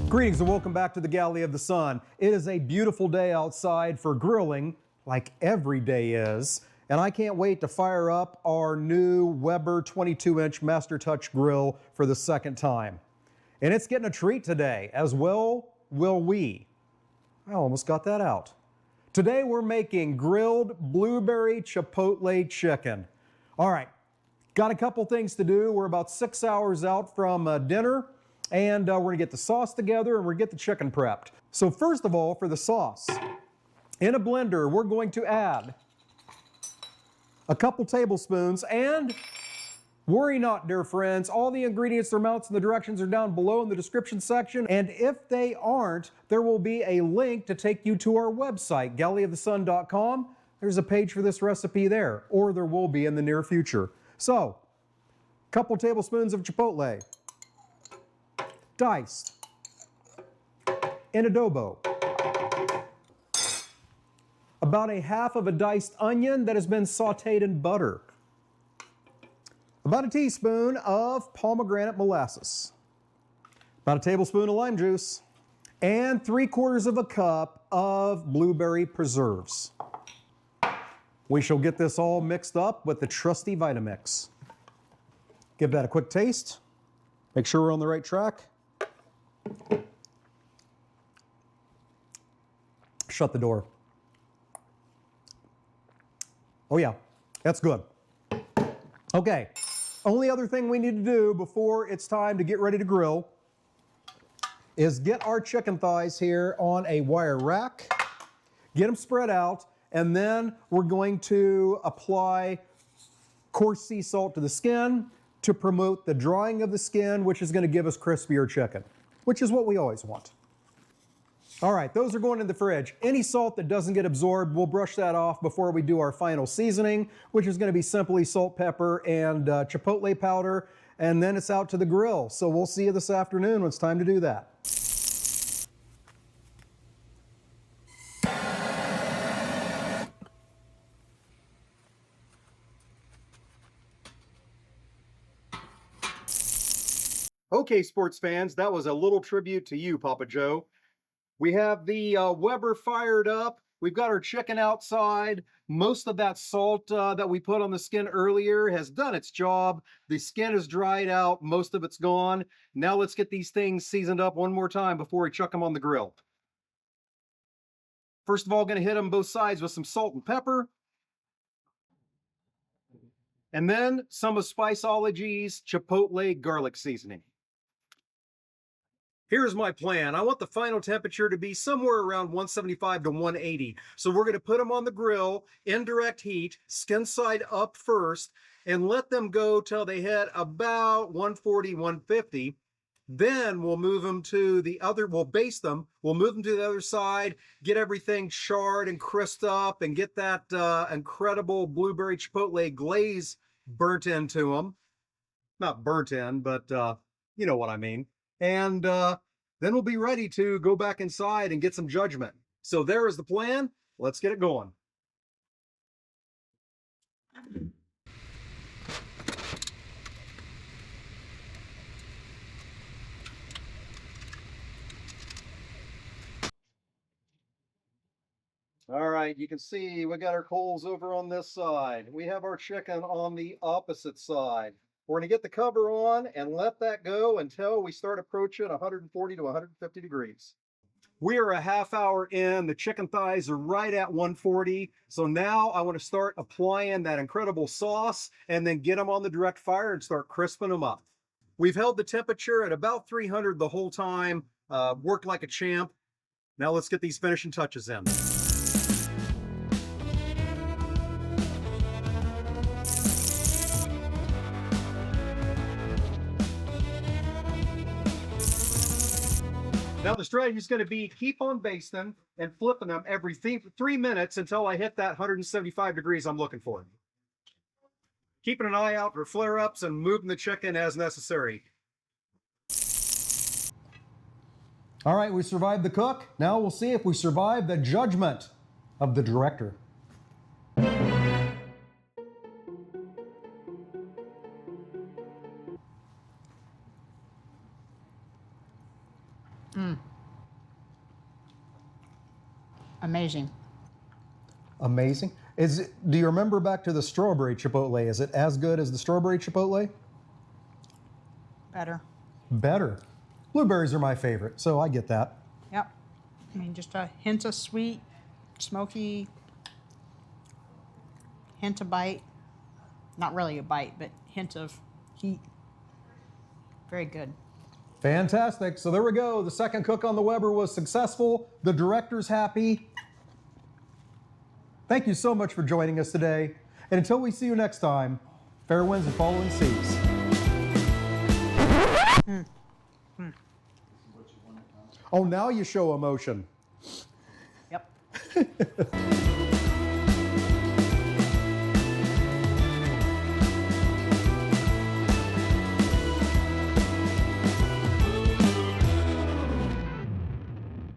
Greetings and welcome back to the Galley of the Sun. It is a beautiful day outside for grilling, like every day is, and I can't wait to fire up our new Weber 22-inch Master Touch grill for the second time. And it's getting a treat today, as well will we. I almost got that out. Today we're making grilled blueberry chipotle chicken. All right, got a couple things to do. We're about 6 hours out from dinner. And we're gonna get the sauce together and we're gonna get the chicken prepped. So first of all, for the sauce, in a blender, we're going to add a couple tablespoons, and worry not, dear friends, all the ingredients, their amounts, and the directions are down below in the description section. And if they aren't, there will be a link to take you to our website, galleyofthesun.com. There's a page for this recipe there, or there will be in the near future. So, a couple tablespoons of chipotle, diced, in adobo, about a half of a diced onion that has been sauteed in butter, about a teaspoon of pomegranate molasses, about a tablespoon of lime juice, and 3/4 of a cup of blueberry preserves. We shall get this all mixed up with the trusty Vitamix. Give that a quick taste. Make sure we're on the right track. Shut the door. Oh yeah, that's good. Okay, only other thing we need to do before it's time to get ready to grill is get our chicken thighs here on a wire rack, get them spread out, and then we're going to apply coarse sea salt to the skin to promote the drying of the skin, which is going to give us crispier chicken, which is what we always want. All right, those are going in the fridge. Any salt that doesn't get absorbed, we'll brush that off before we do our final seasoning, which is going to be simply salt, pepper, and chipotle powder, and then it's out to the grill. So we'll see you this afternoon when it's time to do that. Okay, sports fans, that was a little tribute to you, Papa Joe. We have the Weber fired up. We've got our chicken outside. Most of that salt that we put on the skin earlier has done its job. The skin is dried out. Most of it's gone. Now let's get these things seasoned up one more time before we chuck them on the grill. First of all, going to hit them both sides with some salt and pepper. And then some of Spiceology's Chipotle garlic seasoning. Here's my plan. I want the final temperature to be somewhere around 175 to 180. So we're going to put them on the grill, indirect heat, skin side up first, and let them go till they hit about 140, 150. Then we'll move them to the other, we'll baste them, we'll move them to the other side, get everything charred and crisped up, and get that incredible blueberry chipotle glaze burnt into them. Not burnt in, but you know what I mean. And then we'll be ready to go back inside and get some judgment. So there is the plan. Let's get it going. All right, you can see we got our coals over on this side. We have our chicken on the opposite side. We're going to get the cover on and let that go until we start approaching 140 to 150 degrees. We are a half hour in. The chicken thighs are right at 140. So now I want to start applying that incredible sauce and then get them on the direct fire and start crisping them up. We've held the temperature at about 300 the whole time. Worked like a champ. Now let's get these finishing touches in. Now the strategy is going to be keep on basting and flipping them every 3 minutes until I hit that 175 degrees I'm looking for. Keeping an eye out for flare-ups and moving the chicken as necessary. All right, we survived the cook. Now we'll see if we survive the judgment of the director. Amazing. Amazing. Do you remember back to the strawberry chipotle? Is it as good as the strawberry chipotle? Better. Better. Blueberries are my favorite, so I get that. Yep. I mean, just a hint of sweet, smoky, hint of bite. Not really a bite, but hint of heat. Very good. Fantastic. So there we go. The second cook on the Weber was successful. The director's happy. Thank you so much for joining us today. And until we see you next time, fair winds and following seas. Oh, now you show emotion. Yep.